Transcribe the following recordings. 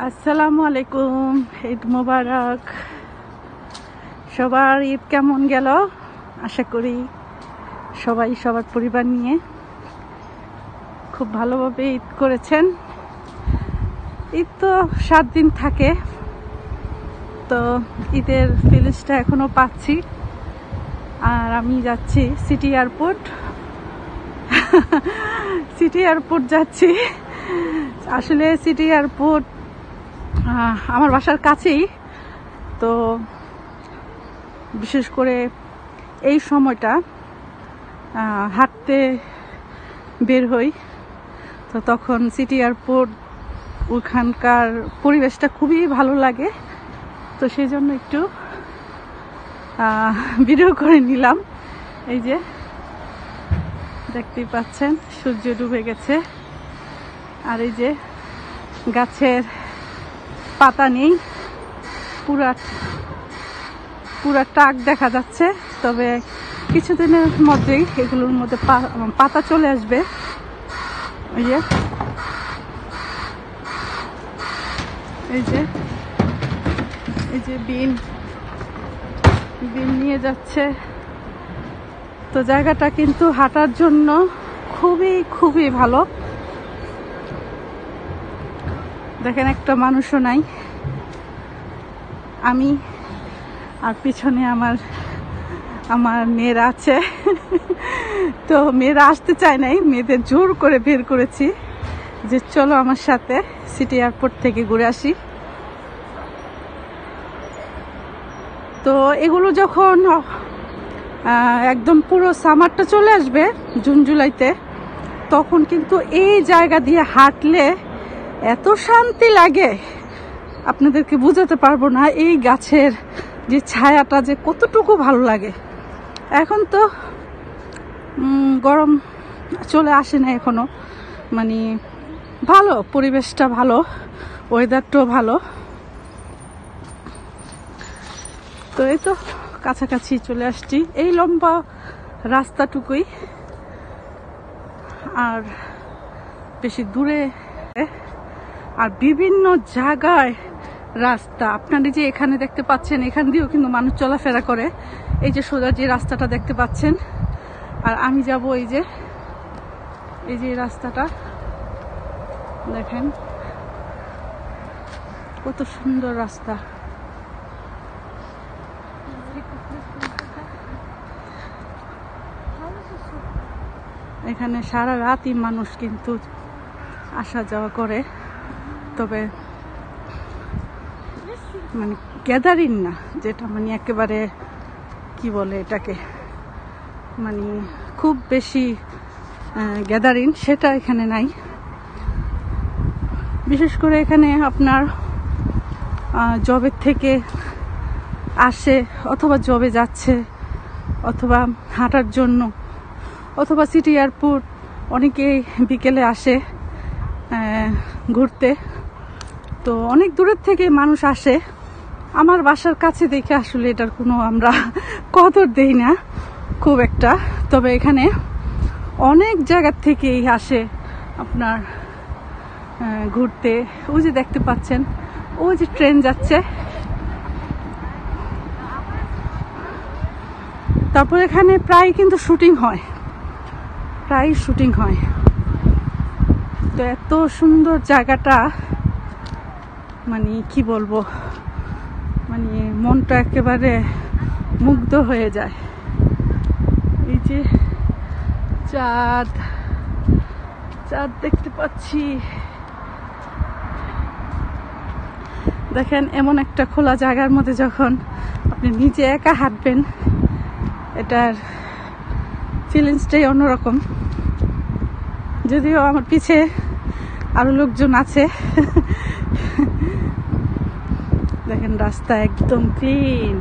আসসালামু আলাইকুম, ঈদ মোবারক। সবার ঈদ কেমন গেল? আশা করি সবাই সবার পরিবার নিয়ে খুব ভালোভাবে ঈদ করেছেন। ঈদ তো 7 দিন থাকে, তো ঈদের ফিলিংসটা এখনো পাচ্ছি। আর আমি যাচ্ছি সিটি এয়ারপোর্ট। সিটি এয়ারপোর্ট যাচ্ছি। আসলে সিটি এয়ারপোর্ট আমার বাসার কাছেই, তো বিশেষ করে এই সময়টা হাঁটতে বের হই, তো তখন সিটি এয়ারপোর্ট ওখানকার পরিবেশটা খুবই ভালো লাগে। তো সেই জন্য একটু ভিডিও করে নিলাম। এই যে দেখতেই পাচ্ছেন সূর্য ডুবে গেছে, আর এই যে গাছের পাতা নেই, পুরা টাক দেখা যাচ্ছে। তবে কিছুদিনের মধ্যেই এগুলোর মধ্যে পাতা চলে আসবে। এই যে বিন নিয়ে যাচ্ছে। তো জায়গাটা কিন্তু হাঁটার জন্য খুবই ভালো। দেখেন একটা মানুষও নাই, আমি আর পিছনে আমার মেয়েরা আছে। তো মেয়েরা আসতে চায় নাই, মেয়েদের জোর করে বের করেছি যে চলো আমার সাথে সিটি এয়ারপোর্ট থেকে ঘুরে আসি। তো এগুলো যখন একদম পুরো সামারটা চলে আসবে জুন জুলাইতে, তখন কিন্তু এই জায়গা দিয়ে হাঁটলে এত শান্তি লাগে, আপনাদেরকে বোঝাতে পারবো না। এই গাছের যে ছায়াটা যে কতটুকু ভালো লাগে। এখন তো গরম চলে আসে না এখনো, মানে ভালো পরিবেশটা, ভালো ওয়েদারটাও ভালো। তো এই তো কাছাকাছি চলে আসছি, এই লম্বা রাস্তাটুকুই, আর বেশি দূরে। আর বিভিন্ন জায়গায় রাস্তা, আপনারা যে এখানে দেখতে পাচ্ছেন, এখান দিয়েও কিন্তু মানুষ চলাফেরা করে। এই যে সোজা যে রাস্তাটা দেখতে পাচ্ছেন, আর আমি যাব এই যে রাস্তাটা দেখেন কত সুন্দর রাস্তা। এখানে সারা রাতই মানুষ কিন্তু আসা যাওয়া করে, তবে মানে গ্যাদারিং না, যেটা মানে একেবারে কি বলে এটাকে, মানে খুব বেশি গ্যাদারিং, সেটা এখানে নাই। বিশেষ করে এখানে আপনার জবের থেকে আসে, অথবা জবে যাচ্ছে, অথবা হাঁটার জন্য, অথবা সিটি এয়ারপোর্ট অনেকেই বিকেলে আসে ঘুরতে। তো অনেক দূরের থেকে মানুষ আসে। আমার বাসার কাছে দেখে আসলে এটার কোনো আমরা কদর দেই না খুব একটা, তবে এখানে অনেক জায়গার থেকেই আসে আপনার ঘুরতে। ওই যে দেখতে পাচ্ছেন, ওই যে ট্রেন যাচ্ছে। তারপর এখানে প্রায় কিন্তু শুটিং হয়। তো এত সুন্দর জায়গাটা, মানে কি বলবো, মানে মনটা একেবারে মুগ্ধ হয়ে যায়। এই যে চাঁদ দেখতে পাচ্ছি। দেখেন এমন একটা খোলা জায়গার মধ্যে যখন আপনি নিজে একা হাঁটবেন, এটার ফিলিংসটাই অন্যরকম। যদিও আমার পিছে আরো লোকজন আছে। দেখেন রাস্তা একদম ক্লিন।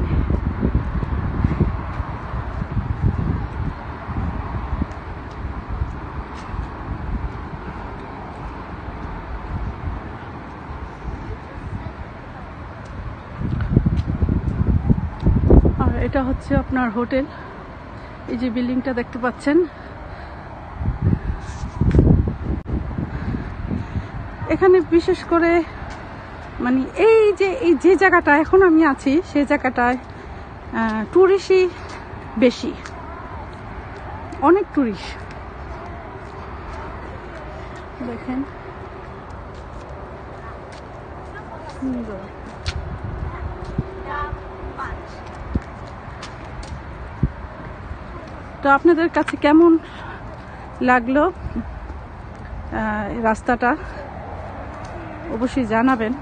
আর এটা হচ্ছে আপনার হোটেল। এই যে বিল্ডিংটা দেখতে পাচ্ছেন, এখানে বিশেষ করে মানে এই যে জায়গাটা এখন আমি আছি সেই জায়গাটায় টুরিস্টই বেশি, অনেক টুরিস্ট। দেখেন সুন্দর। তো আপনাদের কাছে কেমন লাগলো রাস্তাটা অবশ্যই জানাবেন।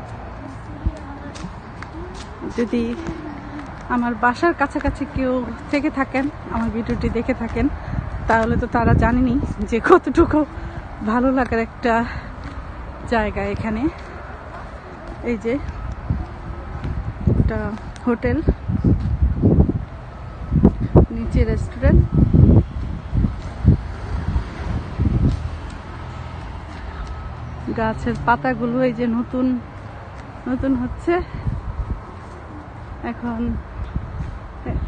যদি আমার বাসার কাছাকাছি কেউ থেকে থাকেন, আমার ভিডিওটি দেখে থাকেন, তাহলে তো তারা জানেনি যে কতটুকু ভালো লাগার একটা জায়গা এখানে। এই যে একটা হোটেল, নিচে রেস্টুরেন্ট, গাছের পাতাগুলো এই যে নতুন নতুন হচ্ছে এখন,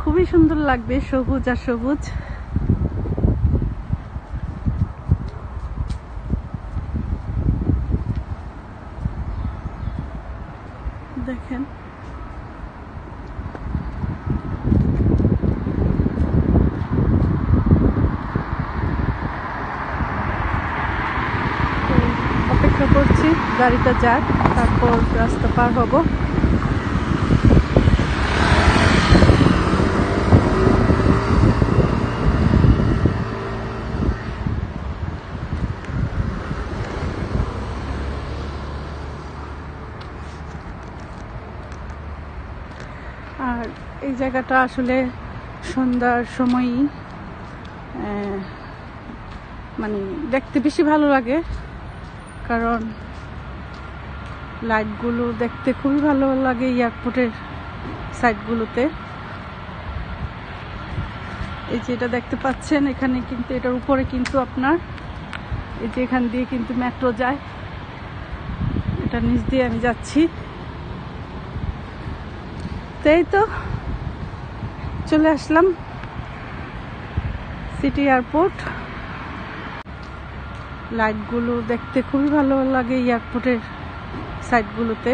খুবই সুন্দর লাগবে, সবুজ আর সবুজ। দেখেন অপেক্ষা করছি গাড়িটা যাক, তারপর রাস্তা পার হব। আর এই জায়গাটা আসলে সন্ধ্যার সময়ই মানে দেখতে বেশি ভালো লাগে, কারণ লাইটগুলো দেখতে খুবই ভালো লাগে এয়ারপোর্টের সাইডগুলোতে। এই যে এটা দেখতে পাচ্ছেন এখানে কিন্তু, এটার উপরে কিন্তু আপনার এই যে এখান দিয়ে কিন্তু মেট্রো যায়, এটা নিচ দিয়ে আমি যাচ্ছি। তাই তো চলে আসলাম সিটি এয়ারপোর্ট। লাইটগুলো দেখতে খুবই ভালো লাগে এয়ারপোর্টের সাইডগুলোতে।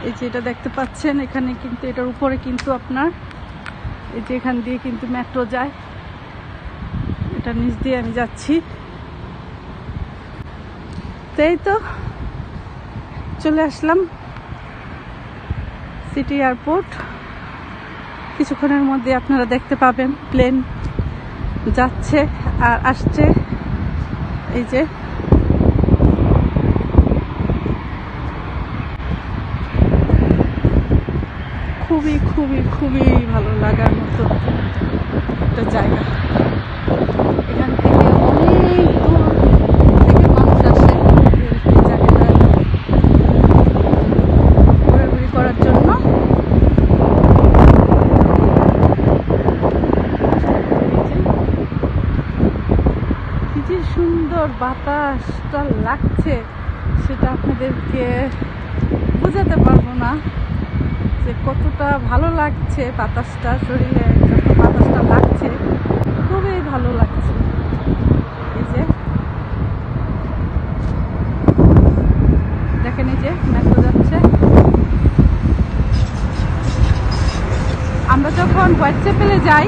এই যে এটা দেখতে পাচ্ছেন এখানে কিন্তু, এটার উপরে কিন্তু আপনার এই যে এখান দিয়ে কিন্তু মেট্রো যায়, এটা নিচ দিয়ে আমি যাচ্ছি। তাই তো চলে আসলাম সিটি এয়ারপোর্ট। কিছুক্ষণের মধ্যে আপনারা দেখতে পাবেন প্লেন যাচ্ছে আর আসছে। এই যে খুবই খুবই খুবই ভালো লাগার মতো একটা জায়গা। এখান থেকে অনেক দূর থেকে মানুষ আসে এই জায়গাটা ঘোরাঘুরি করার জন্য। কি যে সুন্দর বাতাসটা লাগছে সেটা আপনাদেরকে বোঝাতে পারবো না যে কতটা ভালো লাগছে বাতাসটা, শরীরে যখন বাতাসটা লাগছে খুবই ভালো লাগছে। এই যে দেখেন এই যে মেট্রো যাচ্ছে। আমরা যখন হোয়াইট চ্যাপেলে যাই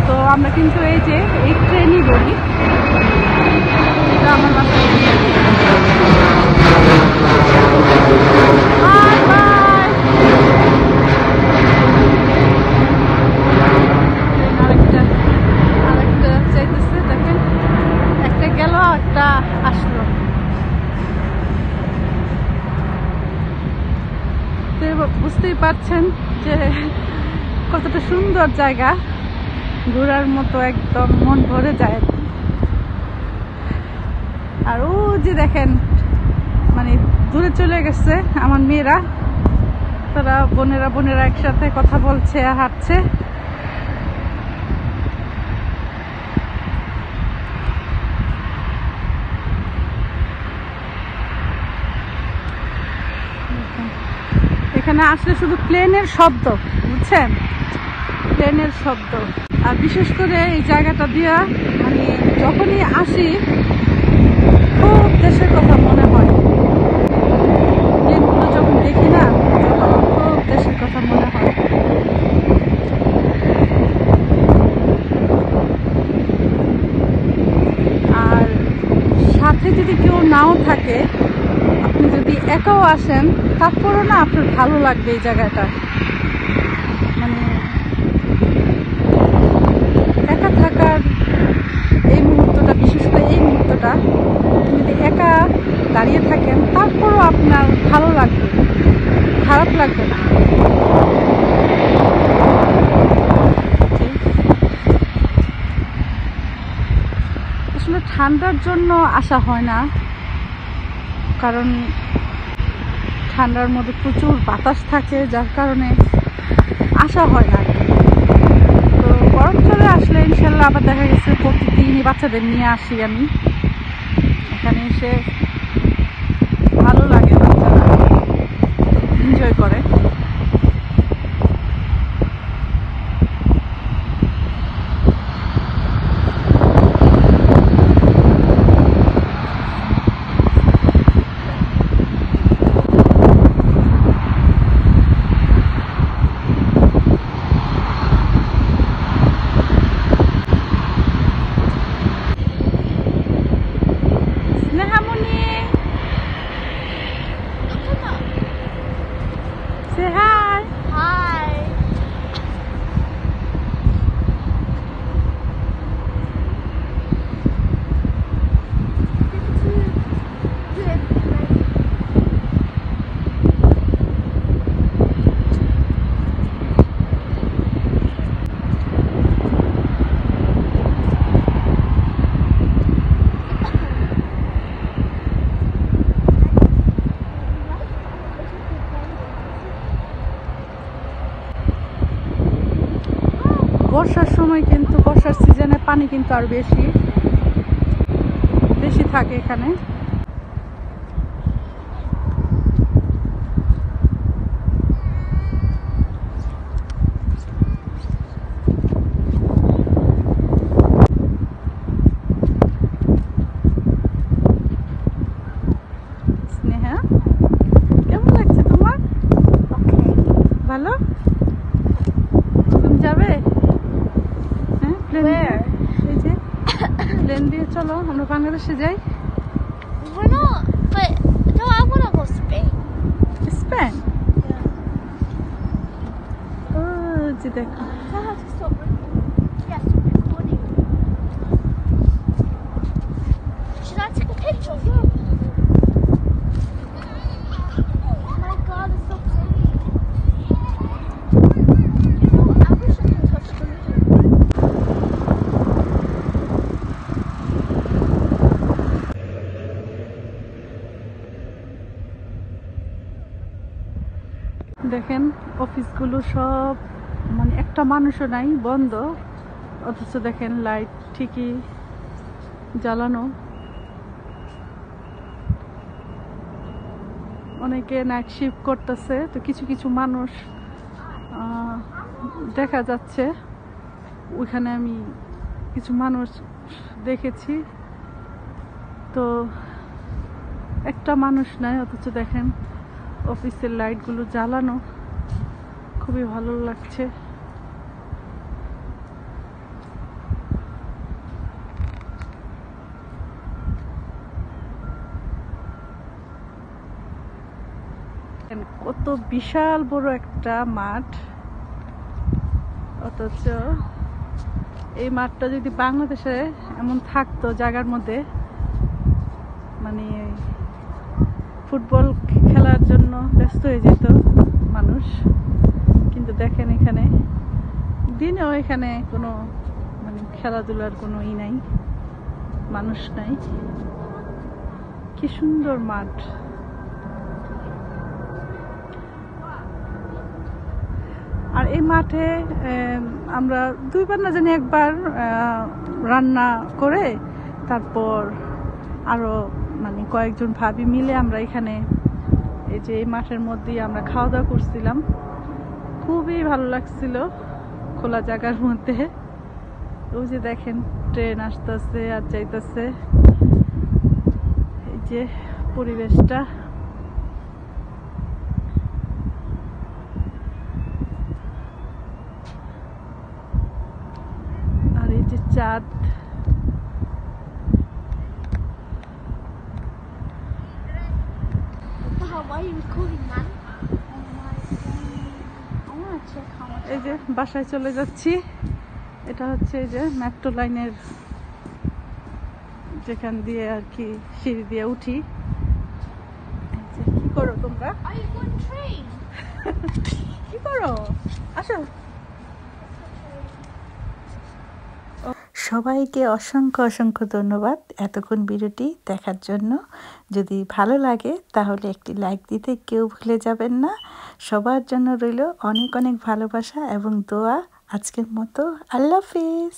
তো আমরা কিন্তু এই যে এই ট্রেনই বলি, এটা আমার বাসায়। আরেকটা চাইতেছে, দেখেন একটা গেল একটা আসলো। বুঝতেই পারছেন যে কতটা সুন্দর জায়গা, ঘোরার মতো একদম মন ভরে যায়। আর ও যে দেখেন মানে দূরে চলে গেছে আমার মেয়েরা, তারা বোনেরা একসাথে কথা বলছে আর হাঁটছে। এখানে আসলে শুধু প্লেনের শব্দ, বুঝছেন, প্লেনের শব্দ। আর বিশেষ করে এই জায়গাটা দিয়ে মানে যখনই আসি খুব দেশের কথা মনে হয়। নাও থাকে, আপনি যদি একাও আসেন তারপরও না আপনার ভালো লাগবে এই জায়গাটা। মানে একা থাকার এই মুহূর্তটা, বিশেষ করে এই মুহূর্তটা যদি একা দাঁড়িয়ে থাকেন তারপরও আপনার ভালো লাগবে, খারাপ লাগবে না। আসলে ঠান্ডার জন্য আসা হয় না, কারণ ঠান্ডার মধ্যে প্রচুর বাতাস থাকে, যার কারণে আসা হয় না। তো গরমকালে আসলে ইনশাল্লাহ আবার দেখা গেছে প্রতিদিনই বাচ্চাদের নিয়ে আসি আমি এখানে, এসে ভালো লাগে, বাচ্চারা এনজয় করে। Say hi. Hi. বর্ষার সময় কিন্তু, বর্ষার সিজনে পানি কিন্তু আর বেশি থাকে এখানে। স্নেহা, কেমন লাগছে তোমার? ভালো? তুমি যাবে? হ্যাঁ, প্লেন দিয়ে চলো আমরা বাংলাদেশে যাই। We're not, but no, I want to go Spain. Spain? ও যে দেখো, I have to stop recording. Yes, recording. Should I take a picture of you? Oh my God, it's so pretty. You know, I wish I could touch the moon. দেখেন অফিসগুলো সব মানে একটা মানুষও নাই, বন্ধ, অথচ দেখেন লাইট ঠিকই জ্বালানো। অনেকে নাইট শিফট করতেছে, তো কিছু কিছু মানুষ দেখা যাচ্ছে ওইখানে, আমি কিছু মানুষ দেখেছি। তো একটা মানুষ নাই, অথচ দেখেন অফিসের লাইটগুলো জ্বালানো, খুবই ভালো লাগছে। কত বিশাল বড় একটা মাঠ, অথচ এই মাঠটা যদি বাংলাদেশে এমন থাকতো জায়গার মধ্যে, মানে ফুটবল খেলার জন্য ব্যস্ত হয়ে যেত মানুষ। কিন্তু দেখেন এখানে দিনেও এখানে কোনো মানে খেলাধুলার কোনো ই নাই, মানুষ নাই। কি সুন্দর মাঠ। আর এই মাঠে আমরা দুইবার না জানি একবার রান্না করে, তারপর আরো মানে কয়েকজন ভাবি মিলে আমরা এখানে এই যে এই মাঠের মধ্যেই আমরা খাওয়া দাওয়া করছিলাম। খুবই ভালো লাগছিল খোলা জায়গার মধ্যে। ওই যে দেখেন ট্রেন আসতেছে আর যাইতেছে, এই যে পরিবেশটা। আর এই যে চাঁদ, why are you recording, man? I want to check how much. এই যে বাসায় চলে যাচ্ছি। এটা হচ্ছে এই যে মেট্রো লাইনের যেখান দিয়ে আর কি সিঁড়ি দিয়ে উঠি। কি করো তোমরা? Are you going train? কি করো? আসো। সবাইকে অসংখ্য অসংখ্য ধন্যবাদ এতক্ষণ ভিডিওটি দেখার জন্য। যদি ভালো লাগে তাহলে একটি লাইক দিতে কেউ ভুলে যাবেন না। সবার জন্য রইল অনেক অনেক ভালোবাসা এবং দোয়া। আজকের মতো আল্লাহ হাফেজ।